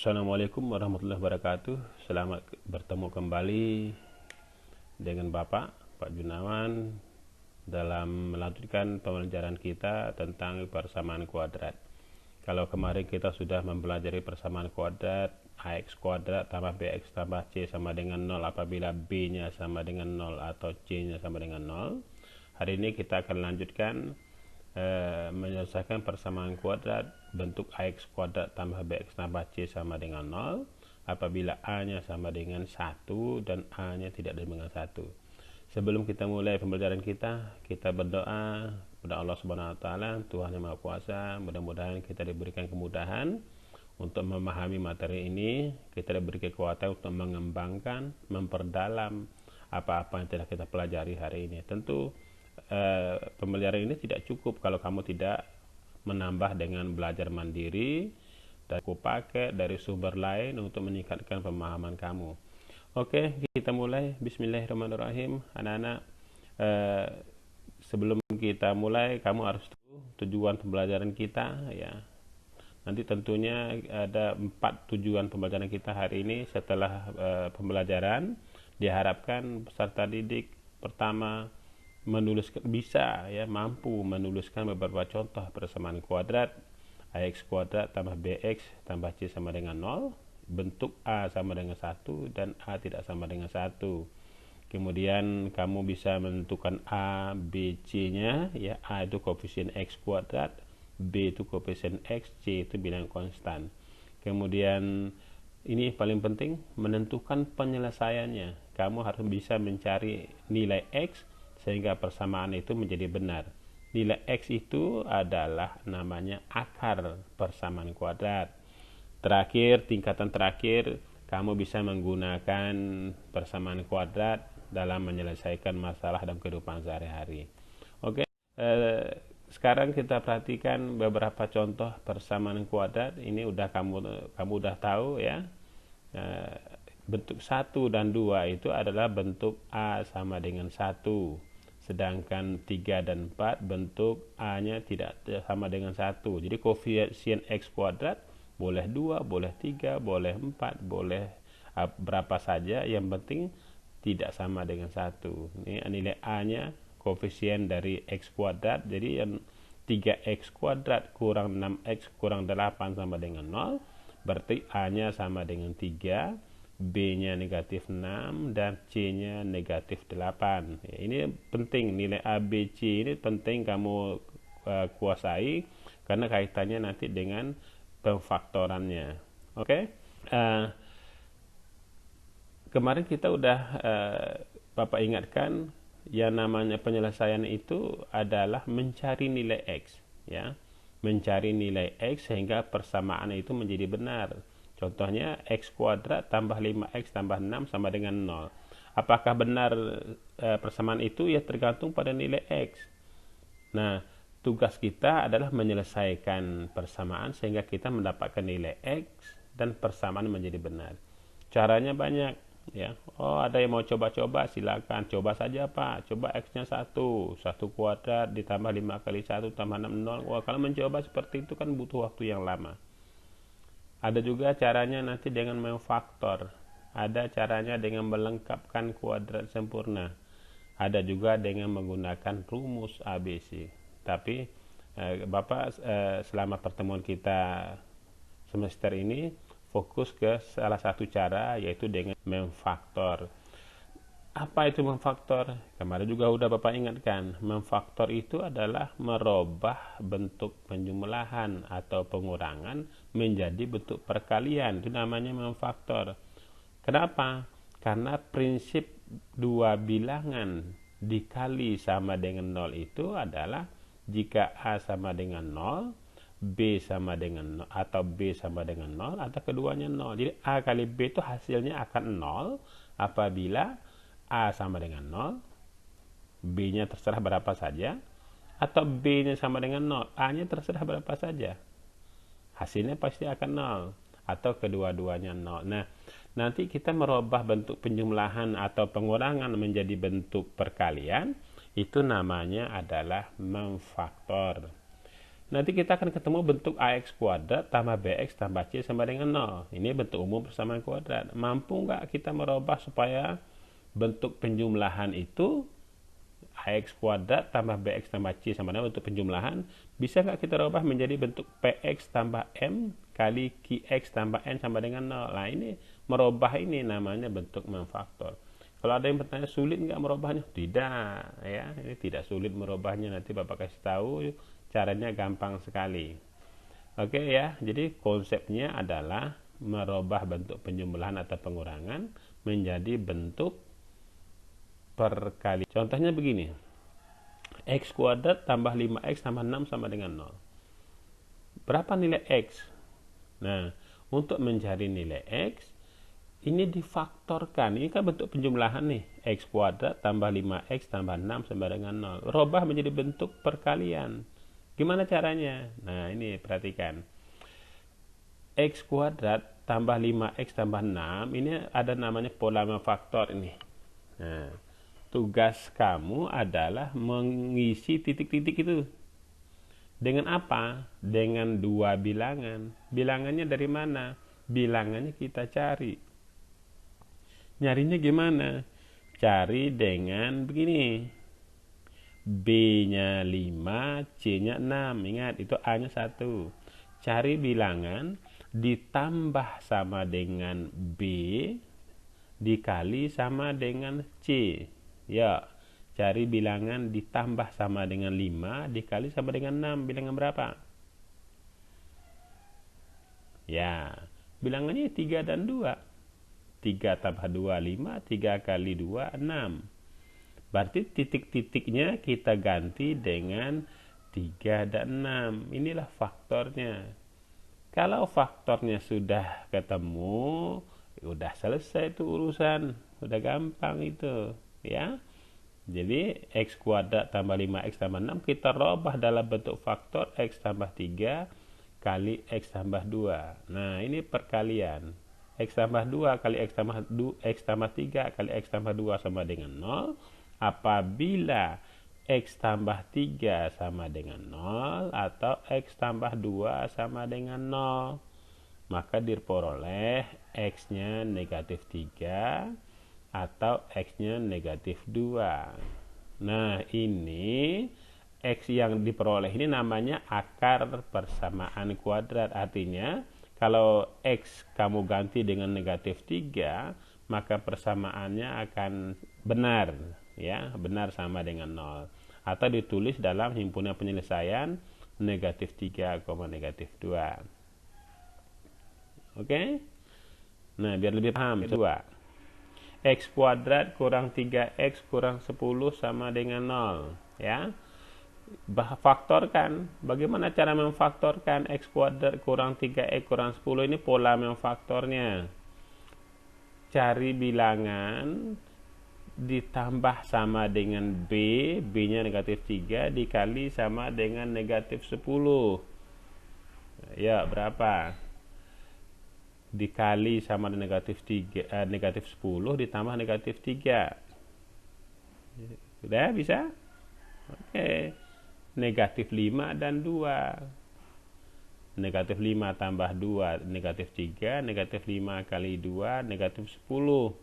Assalamualaikum warahmatullahi wabarakatuh. Selamat bertemu kembali dengan Pak Junawan dalam melanjutkan pembelajaran kita tentang persamaan kuadrat. Kalau kemarin kita sudah mempelajari persamaan kuadrat ax kuadrat tambah bx tambah c sama dengan 0 apabila b-nya sama dengan 0 atau c-nya sama dengan 0. Hari ini kita akan lanjutkan menyelesaikan persamaan kuadrat bentuk ax kuadrat tambah bx tambah c sama dengan 0 apabila a-nya sama dengan 1 dan a-nya tidak dengan 1. Sebelum kita mulai pembelajaran kita berdoa kepada Allah Subhanahu wa taala, Tuhan yang Maha Kuasa. Mudah-mudahan kita diberikan kemudahan untuk memahami materi ini, kita diberi kekuatan untuk mengembangkan, memperdalam apa-apa yang telah kita pelajari hari ini. Tentu pembelajaran ini tidak cukup kalau kamu tidak menambah dengan belajar mandiri dan aku pakai dari sumber lain untuk meningkatkan pemahaman kamu. Oke, kita mulai. Bismillahirrahmanirrahim. Anak-anak, sebelum kita mulai kamu harus tahu tujuan pembelajaran kita ya. Nanti tentunya ada 4 tujuan pembelajaran kita hari ini. Setelah pembelajaran diharapkan peserta didik pertama menuliskan mampu menuliskan beberapa contoh persamaan kuadrat ax kuadrat tambah bx tambah c sama dengan 0, bentuk a sama dengan 1 dan a tidak sama dengan 1. Kemudian kamu bisa menentukan a, b, c-nya ya. A itu koefisien x kuadrat, b itu koefisien x, c itu bilangan konstan. Kemudian ini paling penting, menentukan penyelesaiannya. Kamu harus bisa mencari nilai x sehingga persamaan itu menjadi benar. Nilai x itu adalah namanya akar persamaan kuadrat. Terakhir, tingkatan terakhir, kamu bisa menggunakan persamaan kuadrat dalam menyelesaikan masalah dalam kehidupan sehari-hari. Oke, sekarang kita perhatikan beberapa contoh persamaan kuadrat. Ini udah kamu udah tahu ya. Bentuk 1 dan 2 itu adalah bentuk a sama dengan 1. Sedangkan 3 dan 4 bentuk a-nya tidak sama dengan 1. Jadi koefisien x kuadrat boleh 2, boleh 3, boleh 4, boleh berapa saja, yang penting tidak sama dengan 1. Ini nilai a-nya koefisien dari x kuadrat. Jadi yang 3x kuadrat kurang 6x kurang 8 sama dengan 0. Berarti a-nya sama dengan 3, b-nya negatif 6 dan c-nya negatif 8 ya. Ini penting, nilai a, b, c ini penting kamu kuasai karena kaitannya nanti dengan pemfaktorannya. Oke. Kemarin kita udah Bapak ingatkan yang namanya penyelesaian itu adalah mencari nilai x ya. Mencari nilai x sehingga persamaan itu menjadi benar. Contohnya x kuadrat tambah 5x tambah 6 sama dengan 0. Apakah benar persamaan itu? Ya tergantung pada nilai x. Nah, tugas kita adalah menyelesaikan persamaan sehingga kita mendapatkan nilai x dan persamaan menjadi benar. Caranya banyak ya. Ada yang mau coba-coba, silakan coba saja Pak. Coba x-nya 1 kuadrat ditambah 5 kali 1 tambah 6 0. Kalau mencoba seperti itu kan butuh waktu yang lama. Ada juga caranya nanti dengan memfaktor. Ada caranya dengan melengkapkan kuadrat sempurna. Ada juga dengan menggunakan rumus ABC. Tapi Bapak selama pertemuan kita semester ini fokus ke salah satu cara, yaitu dengan memfaktor. Apa itu memfaktor? Kemarin juga udah Bapak ingatkan, memfaktor itu adalah merubah bentuk penjumlahan atau pengurangan menjadi bentuk perkalian. Itu namanya memfaktor. Kenapa? Karena prinsip dua bilangan dikali sama dengan 0 itu adalah jika a sama dengan 0, b sama dengan 0, atau b sama dengan 0, atau keduanya 0. Jadi a kali b itu hasilnya akan 0 apabila a sama dengan 0, b-nya terserah berapa saja, atau b-nya sama dengan 0, a-nya terserah berapa saja. Hasilnya pasti akan 0, atau kedua-duanya 0. Nah, nanti kita merubah bentuk penjumlahan atau pengurangan menjadi bentuk perkalian, itu namanya adalah memfaktor. nanti kita akan ketemu bentuk AX kuadrat tambah BX tambah C sama dengan 0. Ini bentuk umum persamaan kuadrat. Mampu nggak kita merubah supaya bentuk penjumlahan itu AX kuadrat tambah BX tambah C sama dengan bentuk penjumlahan? Bisa nggak kita rubah menjadi bentuk PX tambah M kali QX tambah N sama dengan 0? Nah, ini merubah, ini namanya bentuk memfaktor. Kalau ada yang bertanya sulit nggak merubahnya? Tidak, ya, ini tidak sulit merubahnya. Nanti Bapak kasih tahu caranya, gampang sekali. Oke ya, jadi konsepnya adalah merubah bentuk penjumlahan atau pengurangan menjadi bentuk perkali. Contohnya begini, X kuadrat tambah 5X tambah 6 sama dengan 0. Berapa nilai X? Nah, untuk mencari nilai X, ini difaktorkan. Ini kan bentuk penjumlahan nih. X kuadrat tambah 5X tambah 6 sama dengan 0. Rubah menjadi bentuk perkalian. Gimana caranya? Nah, ini perhatikan. X kuadrat tambah 5X tambah 6, ini ada namanya pola memfaktor ini. Nah, tugas kamu adalah mengisi titik-titik itu. Dengan apa? Dengan dua bilangan. Bilangannya dari mana? Bilangannya kita cari. Nyarinya gimana? Cari dengan begini. B-nya 5, C-nya 6. Ingat, itu A-nya 1. Cari bilangan ditambah sama dengan B dikali sama dengan C. Ya, cari bilangan ditambah sama dengan 5 dikali sama dengan 6. Bilangan berapa? Ya, bilangannya 3 dan 2. 3 tambah 2, 5. 3 kali 2, 6. Berarti titik-titiknya kita ganti dengan 3 dan 6. Inilah faktornya. Kalau faktornya sudah ketemu, udah selesai itu urusan. Udah gampang itu, ya. Jadi X kuadrat tambah 5X tambah 6 kita rubah dalam bentuk faktor X tambah 3 kali X tambah 2. Nah, ini perkalian. X tambah 2 kali X tambah 3 kali X tambah 2 sama dengan 0. Apabila X tambah 3 sama dengan 0 atau X tambah 2 sama dengan 0, maka diperoleh X-nya negatif 3 atau X-nya negatif 2. Nah, ini X yang diperoleh ini namanya akar persamaan kuadrat. Artinya kalau X kamu ganti dengan negatif 3, maka persamaannya akan benar, ya, benar sama dengan 0. Atau ditulis dalam himpunan penyelesaian negatif 3, negatif 2. Oke? Nah, biar lebih paham, 2. X kuadrat kurang 3X kurang 10 sama dengan 0, ya. Faktorkan. Bagaimana cara memfaktorkan X kuadrat kurang 3X kurang 10? Ini pola memfaktornya. Cari bilangan ditambah sama dengan B, B-nya negatif 3 dikali sama dengan negatif 10. Ya, berapa? Dikali sama dengan negatif 10 ditambah negatif 3. Sudah bisa? Oke. Negatif 5 dan 2. Negatif 5 tambah 2 negatif 3, negatif 5 kali 2 negatif 10.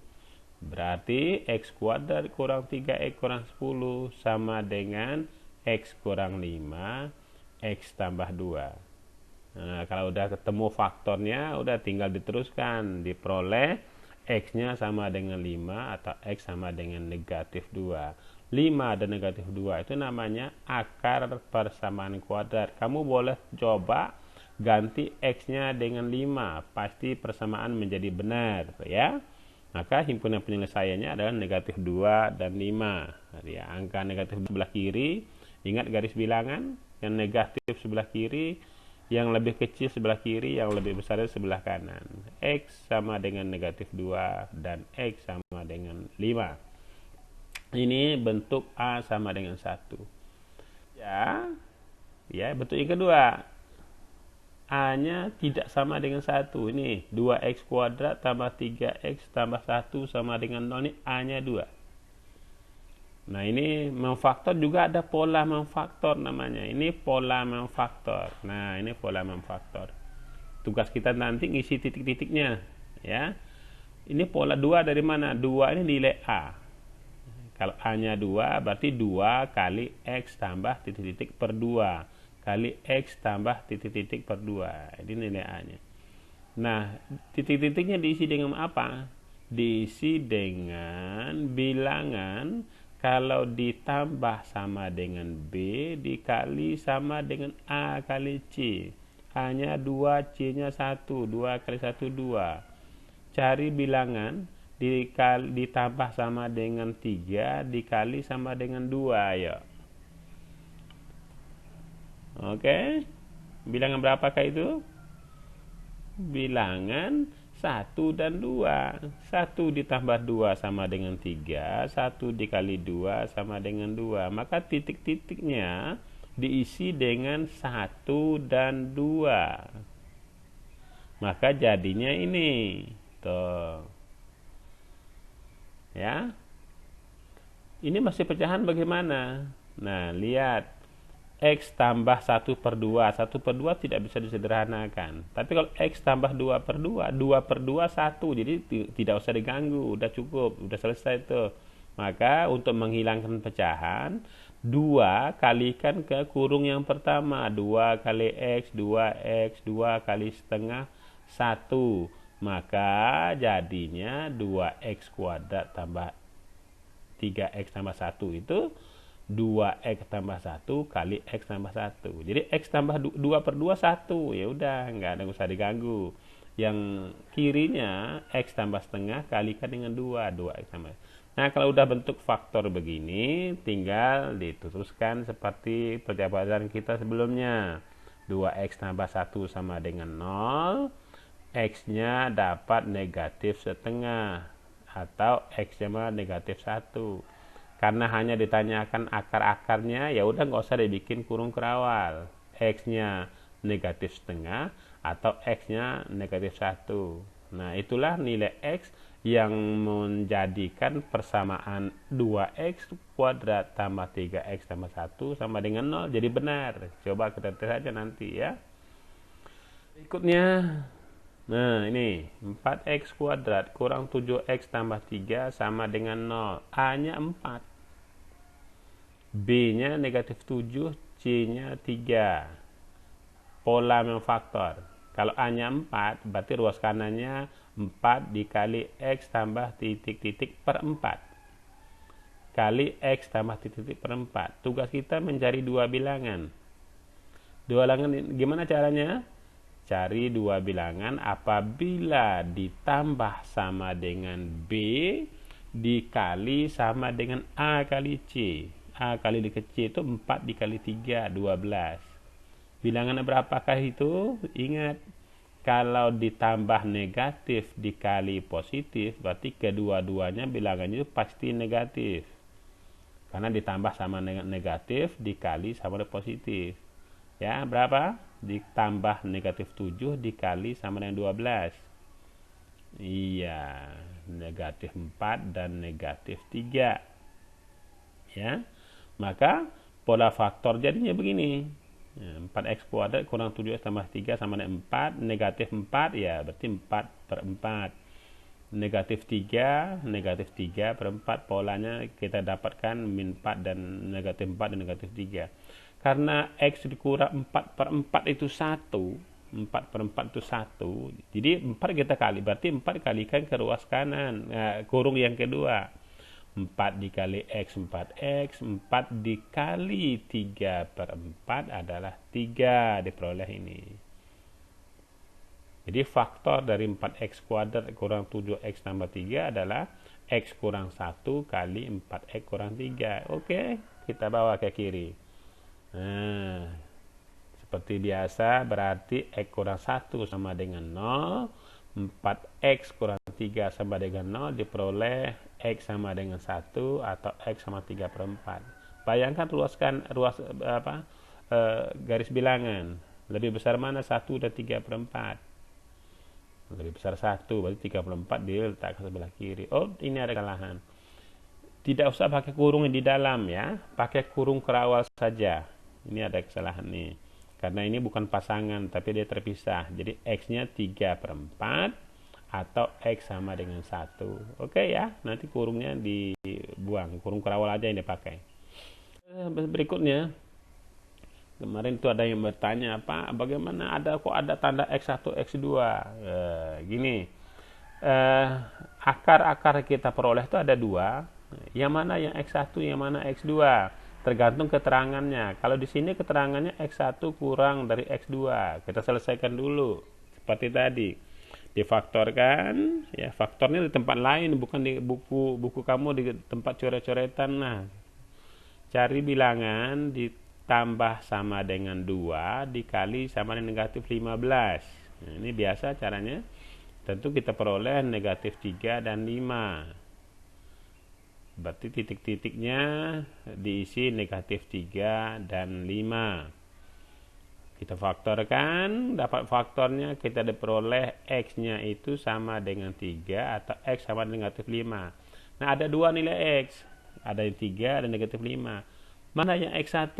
Berarti X kuadrat kurang 3X kurang 10 sama dengan X kurang 5 X tambah 2. Nah, kalau udah ketemu faktornya, udah tinggal diteruskan, diperoleh X-nya sama dengan 5 atau X sama dengan negatif 2. 5 dan negatif 2 itu namanya akar persamaan kuadrat. Kamu boleh coba ganti X-nya dengan 5, pasti persamaan menjadi benar, ya. Maka himpunan penyelesaiannya adalah negatif 2 dan 5. Ya, angka negatif sebelah kiri, ingat garis bilangan, yang negatif sebelah kiri, yang lebih kecil sebelah kiri, yang lebih besar sebelah kanan. X sama dengan negatif 2 dan X sama dengan 5. Ini bentuk A sama dengan 1. Ya, bentuk yang kedua. A-nya tidak sama dengan 1. Ini 2X kuadrat tambah 3X tambah 1 sama dengan 0. Ini A-nya 2. Nah, ini memfaktor juga ada pola memfaktor namanya. Ini pola memfaktor. Nah, ini pola memfaktor. Tugas kita nanti ngisi titik-titiknya, ya. Ini pola 2 dari mana? 2 ini nilai A. Kalau A-nya 2, berarti 2 kali X tambah titik-titik per 2 kali X tambah titik-titik per 2. Ini nilai A-nya. Nah, titik-titiknya diisi dengan apa? Diisi dengan bilangan kalau ditambah sama dengan B dikali sama dengan A kali C. A-nya 2, C-nya 1. 2 kali 1, 2. Cari bilangan ditambah sama dengan 3 dikali sama dengan 2, ya. Oke. Bilangan berapakah itu? Bilangan 1 dan 2. 1 ditambah 2 sama dengan 3, 1 dikali 2 sama dengan 2. Maka titik-titiknya diisi dengan 1 dan 2. Maka jadinya ini. Tuh. Ya. Ini masih pecahan bagaimana? Nah, lihat. X tambah 1 per 2. 1 per 2 tidak bisa disederhanakan. Tapi kalau X tambah 2 per 2, 2 per 2 1. Jadi tidak usah diganggu, udah cukup, udah selesai tuh. Maka untuk menghilangkan pecahan, 2 kalikan ke kurung yang pertama. 2 kali X, 2X, 2 kali setengah, 1. Maka jadinya 2X kuadrat tambah 3X tambah 1 itu 2X tambah 1 kali X tambah 1. Jadi X tambah 2 per 2 1. Ya udah, nggak ada usah diganggu. Yang kirinya X tambah setengah kalikan dengan 2. 2X tambah. Nah, kalau udah bentuk faktor begini, tinggal diteruskan seperti pelajaran kita sebelumnya. 2X tambah 1 sama dengan 0. X-nya dapat negatif setengah. Atau X-nya negatif 1. Karena hanya ditanyakan akar-akarnya, ya udah nggak usah dibikin kurung kerawal. X-nya negatif setengah atau X-nya negatif 1. Nah, itulah nilai X yang menjadikan persamaan 2X kuadrat tambah 3X tambah 1 sama dengan 0 jadi benar. Coba kita tes aja nanti, ya. Berikutnya, nah ini 4X kuadrat kurang 7X tambah 3 sama dengan 0. A-nya 4, B-nya negatif 7, C-nya 3. Pola memfaktor. Kalau A-nya 4, berarti ruas kanannya 4 dikali X tambah titik-titik per 4. Kali X tambah titik-titik per 4. Tugas kita mencari dua bilangan. Dua bilangan gimana caranya? Cari dua bilangan apabila ditambah sama dengan B dikali sama dengan A kali C. A kali C itu 4 dikali 3, 12. Bilangan berapakah itu? Ingat, kalau ditambah negatif dikali positif, berarti kedua-duanya bilangannya itu pasti negatif. Karena ditambah sama dengan negatif dikali sama dengan positif. Ya, berapa? Ditambah negatif 7 dikali sama dengan 12. Iya, negatif 4 dan negatif 3. Ya, maka pola faktor jadinya begini. 4X kuadrat kurang 7X tambah 3 sama dengan 4. Negatif 4, ya berarti 4 per 4. Negatif 3 per 4. Polanya kita dapatkan min 4 dan negatif 4 dan negatif 3. Karena X dikurang 4 per 4 itu 1. 4 per 4 itu 1. Jadi 4 kita kali, berarti 4 kalikan ke ruas kanan, kurung yang kedua. 4 dikali X 4X, 4 dikali 3 per 4 adalah 3, diperoleh ini. Jadi faktor dari 4X kuadrat kurang 7X tambah 3 adalah X kurang 1 kali 4X kurang 3. Oke, kita bawa ke kiri. Nah, seperti biasa berarti X kurang 1 sama dengan 0. 4X kurang 3 sama dengan 0 diperoleh X sama dengan 1 atau X sama 3 per 4. Bayangkan garis bilangan. Lebih besar mana 1 dan 3 per 4? Lebih besar 1, berarti 3 per 4 diletakkan sebelah kiri. Oh, ini ada kesalahan. Tidak usah pakai kurung di dalam ya, pakai kurung kerawal saja. Ini ada kesalahan nih. Karena ini bukan pasangan, tapi dia terpisah. Jadi X-nya 3/4 atau X sama dengan 1. Oke ya, nanti kurungnya dibuang. Kurung kerawal aja yang dipakai. Berikutnya, kemarin itu ada yang bertanya, Pak, bagaimana kok ada tanda X1, X2? Gini, akar-akar kita peroleh itu ada dua. Yang mana yang X1, yang mana X2? Tergantung keterangannya. Kalau di sini keterangannya X1 kurang dari X2. Kita selesaikan dulu. Seperti tadi. Difaktorkan, ya faktornya di tempat lain, bukan di buku kamu di tempat coret-coretan. Nah, cari bilangan ditambah sama dengan 2 dikali sama dengan negatif 15. Nah, ini biasa caranya. Tentu kita peroleh negatif 3 dan 5. Berarti titik-titiknya diisi negatif 3 dan 5. Kita faktorkan, dapat faktornya, kita diperoleh X-nya itu sama dengan 3 atau X sama dengan negatif 5. Nah, ada dua nilai X. Ada yang 3 dan negatif 5. Mana yang X1?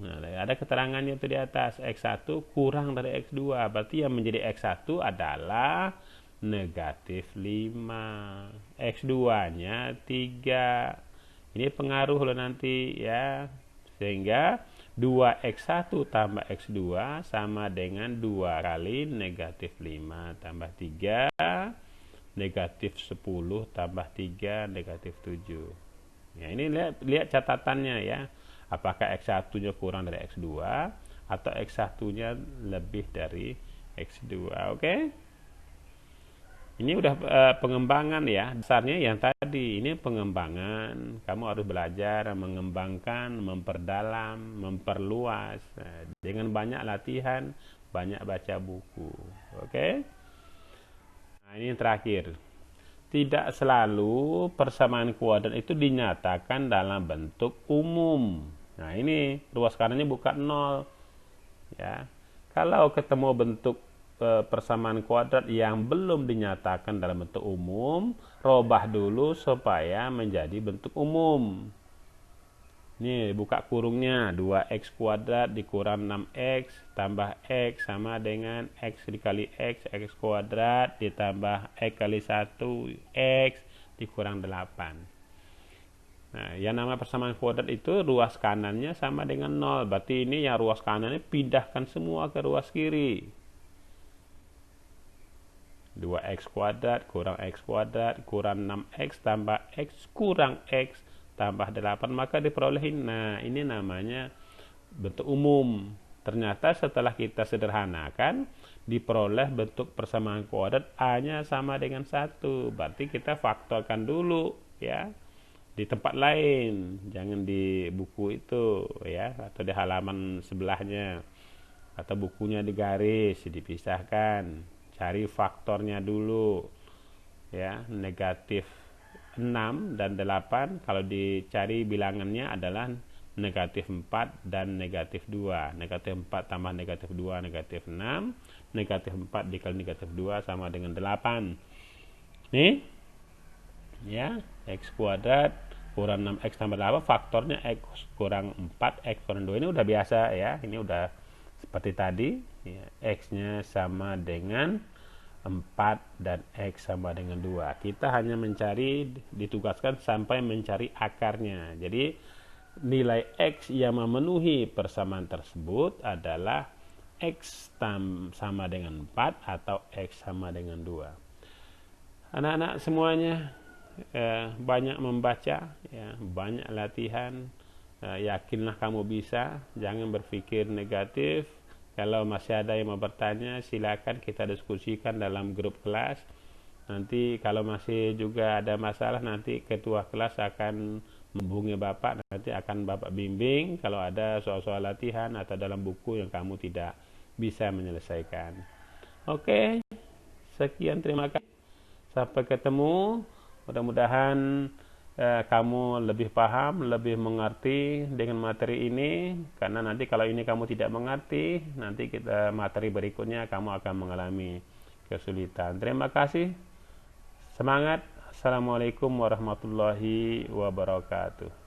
Nah, ada keterangannya itu di atas. X1 kurang dari X2. Berarti yang menjadi X1 adalah negatif 5. X2-nya 3. Ini pengaruh loh nanti ya. Sehingga 2X1 tambah X2 sama dengan 2 kali negatif 5 tambah 3 negatif 10 tambah 3 negatif 7. Ya, ini lihat catatannya ya. Apakah X1-nya kurang dari X2 atau X1-nya lebih dari X2. Oke? Ini udah pengembangan ya. Dasarnya yang tadi, ini pengembangan. Kamu harus belajar mengembangkan, memperdalam, memperluas. Dengan banyak latihan, banyak baca buku. Oke? Nah, ini yang terakhir. Tidak selalu persamaan kuadrat itu dinyatakan dalam bentuk umum. Nah, ini ruas kanannya bukan 0. Ya. Kalau ketemu bentuk persamaan kuadrat yang belum dinyatakan dalam bentuk umum, robah dulu supaya menjadi bentuk umum. Nih, buka kurungnya, 2x kuadrat dikurang 6x tambah x sama dengan x dikali x kuadrat ditambah x kali 1 x dikurang 8. Nah, yang nama persamaan kuadrat itu ruas kanannya sama dengan 0. Berarti ini yang ruas kanannya pindahkan semua ke ruas kiri. 2x kuadrat kurang x kuadrat kurang 6x tambah x kurang x tambah 8, maka diperolehin. Nah, ini namanya bentuk umum. Ternyata setelah kita sederhanakan, diperoleh bentuk persamaan kuadrat A-nya sama dengan 1. Berarti kita faktorkan dulu ya. Di tempat lain, jangan di buku itu ya, atau di halaman sebelahnya, atau bukunya digaris, dipisahkan. Cari faktornya dulu ya, negatif 6 dan 8. Kalau dicari bilangannya adalah negatif 4 dan negatif 2. Negatif 4 tambah negatif 2 negatif 6. Negatif 4 dikali negatif 2 sama dengan 8. Nih ya, x kuadrat kurang 6x tambah 8, faktornya x kurang 4 x kurang 2. Ini udah biasa ya, ini udah seperti tadi ya, x-nya sama dengan 4 dan x sama dengan 2. Kita hanya ditugaskan sampai mencari akarnya. Jadi nilai x yang memenuhi persamaan tersebut adalah x sama dengan 4 atau x sama dengan 2. Anak-anak semuanya banyak membaca ya, banyak latihan. Yakinlah kamu bisa, jangan berpikir negatif. Kalau masih ada yang mau bertanya, silakan kita diskusikan dalam grup kelas. Nanti kalau masih juga ada masalah, nanti ketua kelas akan menghubungi Bapak, nanti akan Bapak bimbing kalau ada soal-soal latihan atau dalam buku yang kamu tidak bisa menyelesaikan. Oke, sekian, terima kasih. Sampai ketemu. Mudah-mudahan kamu lebih paham, lebih mengerti dengan materi ini, karena nanti kalau ini kamu tidak mengerti, nanti kita materi berikutnya kamu akan mengalami kesulitan. Terima kasih, semangat, Assalamualaikum warahmatullahi wabarakatuh.